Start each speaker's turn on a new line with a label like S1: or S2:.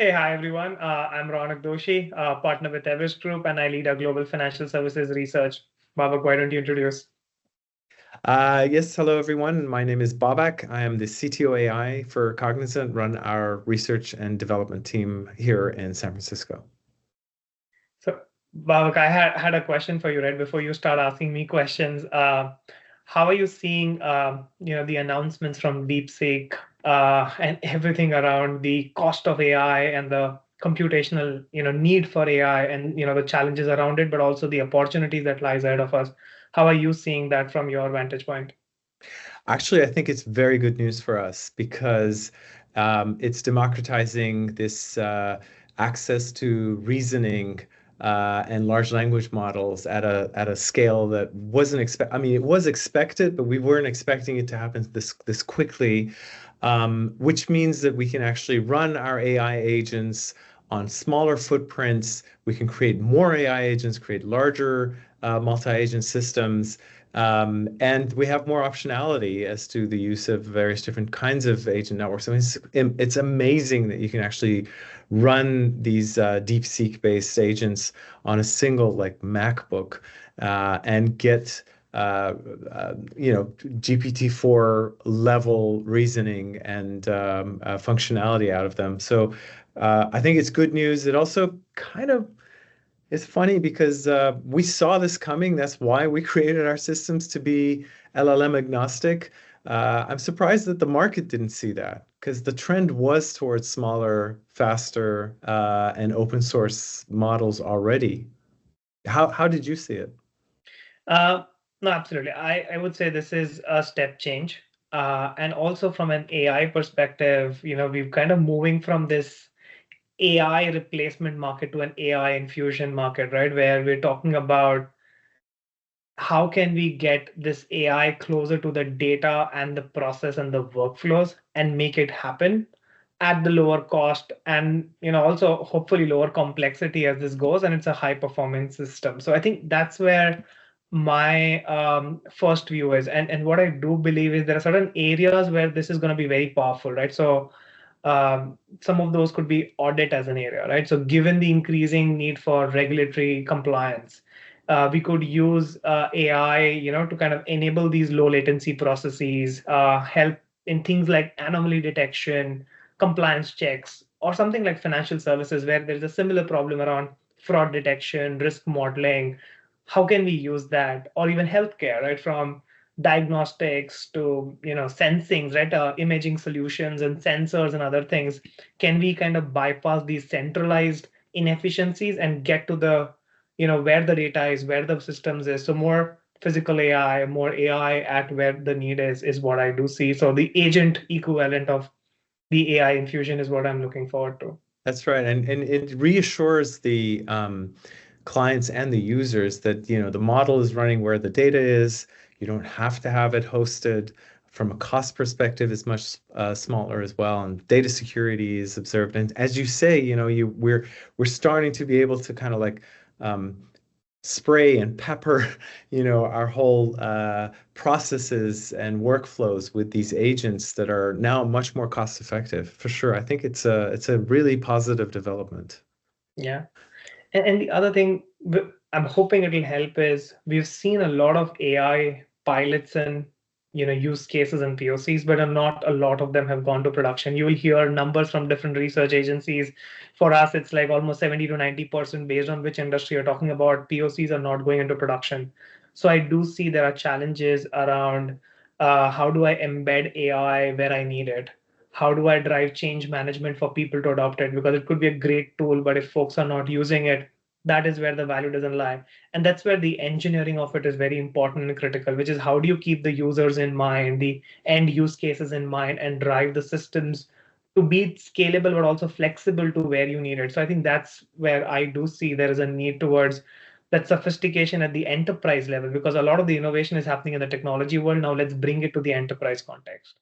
S1: Hey, hi everyone. I'm Ronak Doshi, partner with Everest Group, and I lead our global financial services research. Babak, why don't you introduce?
S2: Yes, hello everyone. My name is Babak. I am the CTO AI for Cognizant, run our research and development team here in San Francisco.
S1: So, Babak, I had a question for you right before you start asking me questions. How are you seeing, the announcements from DeepSeek and everything around the cost of AI and the computational, need for AI and the challenges around it, but also the opportunities that lies ahead of us. How are you seeing that from your vantage point?
S2: Actually, I think it's very good news for us because it's democratizing this access to reasoning and large language models at a scale that wasn't expect. I mean, it was expected, but we weren't expecting it to happen this quickly. Which means that we can actually run our AI agents on smaller footprints. We can create more AI agents, create larger multi-agent systems. And we have more optionality as to the use of various different kinds of agent networks. I mean, it's amazing that you can actually run these DeepSeek based agents on a single like MacBook and get GPT-4 level reasoning and functionality out of them. So I think it's good news. It also kind of it's funny because we saw this coming. That's why we created our systems to be LLM agnostic. I'm surprised that the market didn't see that because the trend was towards smaller, faster, and open source models already. How did you see it?
S1: Uh, no, absolutely. I would say this is a step change. And also from an AI perspective, we've kind of moving from this AI replacement market to an AI infusion market, right? Where we're talking about how can we get this AI closer to the data and the process and the workflows and make it happen at the lower cost and also hopefully lower complexity as this goes, and it's a high performing system. So I think that's where my first view is, and what I do believe is there are certain areas where this is going to be very powerful, right? So some of those could be audit as an area, right? So given the increasing need for regulatory compliance, we could use AI, to kind of enable these low latency processes, help in things like anomaly detection, compliance checks, or something like financial services where there's a similar problem around fraud detection, risk modeling. How can we use that? Or even healthcare, right? From diagnostics to sensing, right? Imaging solutions and sensors and other things. Can we kind of bypass these centralized inefficiencies and get to the where the data is, where the systems is? So more physical AI, more AI at where the need is what I do see. So the agent equivalent of the AI infusion is what I'm looking forward to.
S2: That's right, and it reassures the clients and the users that the model is running where the data is. You don't have to have it hosted. From a cost perspective, it's much smaller as well, and data security is observed. And as you say, we're starting to be able to kind of like um, spray and pepper, our whole processes and workflows with these agents that are now much more cost effective. For sure, I think it's a really positive development.
S1: Yeah. And the other thing I'm hoping it'll help is we've seen a lot of AI pilots and use cases and POCs, but not a lot of them have gone to production. You will hear numbers from different research agencies. For us, it's like almost 70 to 90% based on which industry you're talking about. POCs are not going into production. So I do see there are challenges around how do I embed AI where I need it? How do I drive change management for people to adopt it? Because it could be a great tool, but if folks are not using it, that is where the value doesn't lie. And that's where the engineering of it is very important and critical, which is how do you keep the users in mind, the end use cases in mind, and drive the systems to be scalable but also flexible to where you need it. So I think that's where I do see there is a need towards that sophistication at the enterprise level, because a lot of the innovation is happening in the technology world. Now let's bring it to the enterprise context.